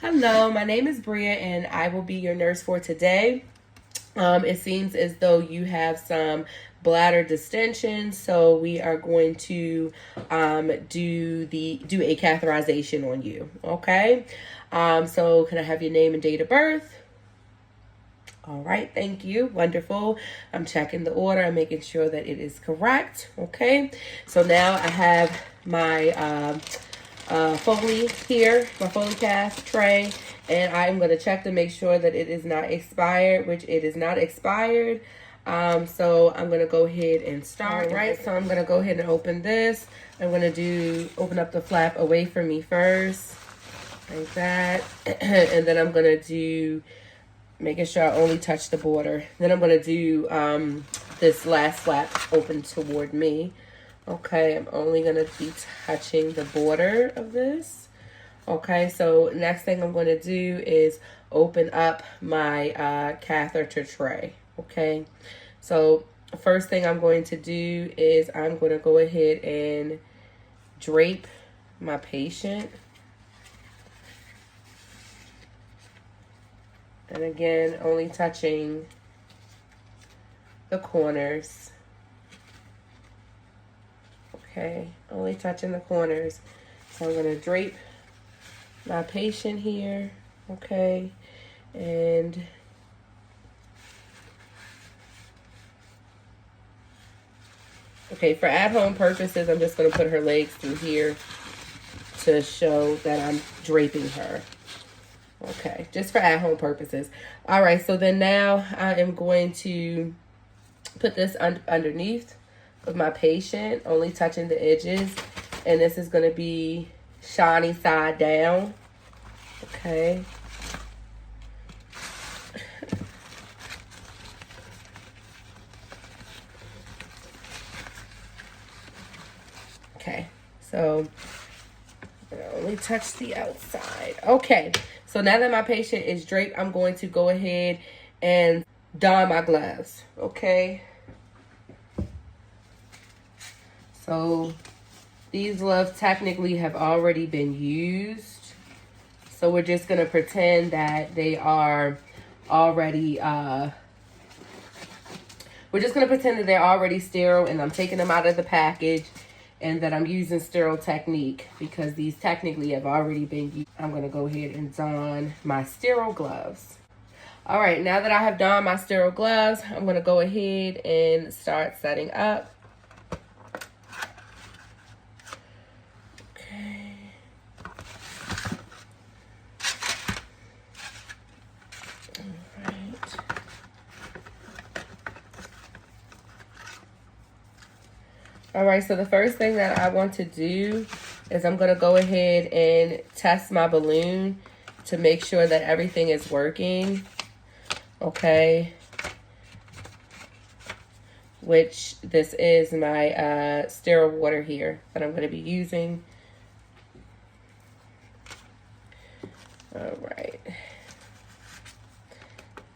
Hello, my name is Bria and I will be your nurse for today. It seems as though you have some bladder distension, so we are going to do a catheterization on you. Okay. So can I have your name and date of birth? All right, thank you. Wonderful. I'm checking the order. I'm making sure that it is correct. Okay. So now I have my Foley here, my Foley cast tray, and I'm going to check to make sure that it is not expired, which it is not expired. So I'm going to go ahead and start. All right, so I'm going to go ahead and open this. I'm going to open up the flap away from me first, like that. And then I'm going to do, making sure I only touch the border. Then I'm going to do this last flap open toward me. Okay, I'm only going to be touching the border of this. Okay, so next thing I'm going to do is open up my catheter tray. Okay, so first thing I'm going to do is I'm going to go ahead and drape my patient. And again, only touching the corners. Okay, only touching the corners. So I'm going to drape my patient here. Okay, and okay, for at-home purposes, I'm just going to put her legs through here to show that I'm draping her. Okay, just for at-home purposes. All right, so then now I am going to put this underneath of my patient, only touching the edges, and this is going to be shiny side down. Okay. Okay, so only touch the outside. Okay, so now that my patient is draped, I'm going to go ahead and don my gloves. Okay. So these gloves technically have already been used. So we're just going to pretend that they are already, we're just going to pretend that they're already sterile, and I'm taking them out of the package and that I'm using sterile technique because these technically have already been used. I'm going to go ahead and don my sterile gloves. All right, now that I have donned my sterile gloves, I'm going to go ahead and start setting up. All right, so the first thing that I want to do is I'm going to go ahead and test my balloon to make sure that everything is working. Okay. Which this is my sterile water here that I'm going to be using. All right.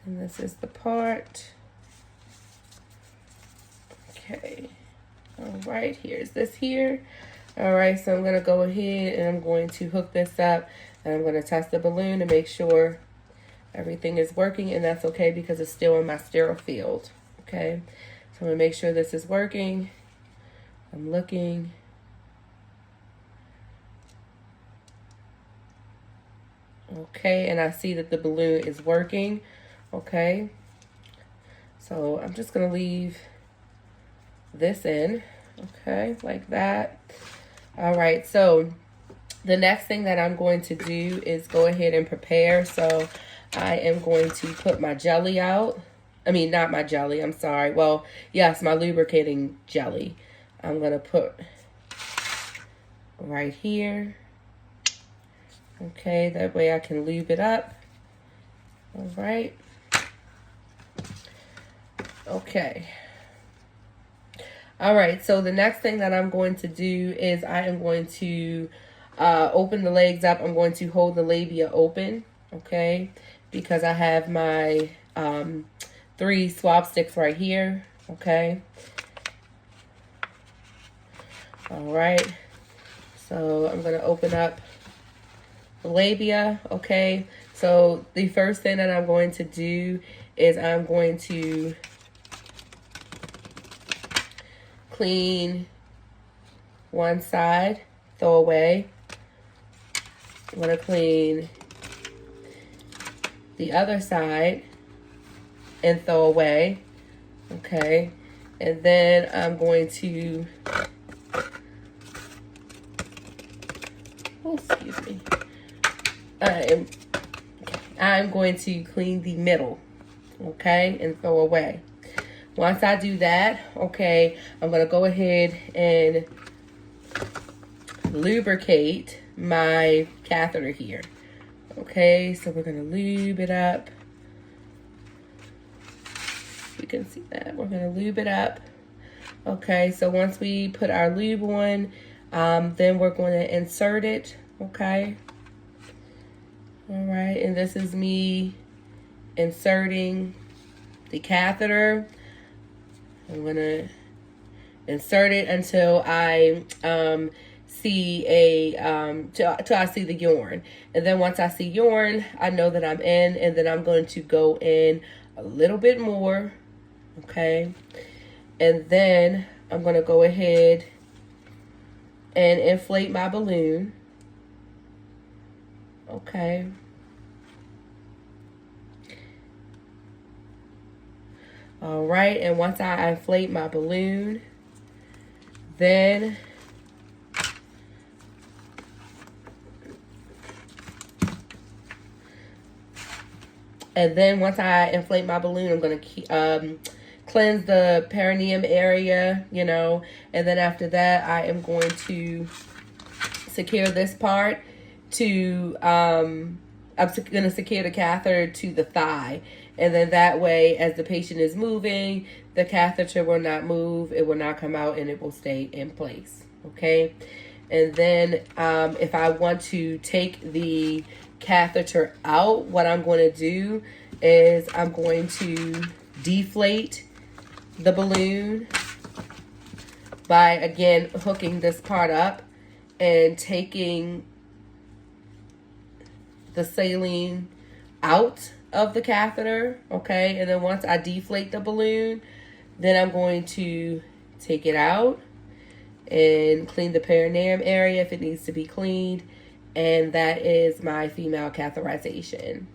And this is the part. Okay. All right, here's this here. All right, so I'm going to go ahead and I'm going to hook this up, and I'm going to test the balloon to make sure everything is working, and that's okay because it's still in my sterile field. Okay, so I'm going to make sure this is working. I'm looking. Okay, and I see that the balloon is working. Okay, so I'm just going to leave this in, okay, like that. All right, so the next thing that I'm going to do is go ahead and prepare. So I am going to put my jelly out. I mean, not my jelly, I'm sorry. Well, yes, my lubricating jelly. I'm going to put right here. Okay, that way I can lube it up. All right. Okay. All right, so the next thing that I'm going to do is I am going to open the legs up. I'm going to hold the labia open, okay, because I have my 3 swab sticks right here, okay. All right, so I'm going to open up labia. Okay, so the first thing that I'm going to do is I'm going to clean one side, throw away. I'm going to clean the other side and throw away. Okay, and then I'm going to, oh, excuse me. I'm going to clean the middle, okay, and throw away. Once I do that, okay, I'm going to go ahead and lubricate my catheter here. Okay, so we're going to lube it up. You can see that. We're going to lube it up. Okay, so once we put our lube on, then we're going to insert it. Okay. All right, and this is me inserting the catheter. I'm going to insert it until I see till I see the urine. And then once I see urine, I know that I'm in, and then I'm going to go in a little bit more. Okay. And then I'm going to go ahead and inflate my balloon. Okay. All right, and once I inflate my balloon, then once I inflate my balloon, I'm going to cleanse the perineum area, you know, and then after that, I am going to secure this part to, I'm going to secure the catheter to the thigh. And then that way, as the patient is moving, the catheter will not move, it will not come out, and it will stay in place, okay? And then if I want to take the catheter out, what I'm going to do is I'm going to deflate the balloon by, again, hooking this part up and taking the saline out of the catheter, okay? And then once I deflate the balloon, then I'm going to take it out and clean the perineum area if it needs to be cleaned. And that is my female catheterization.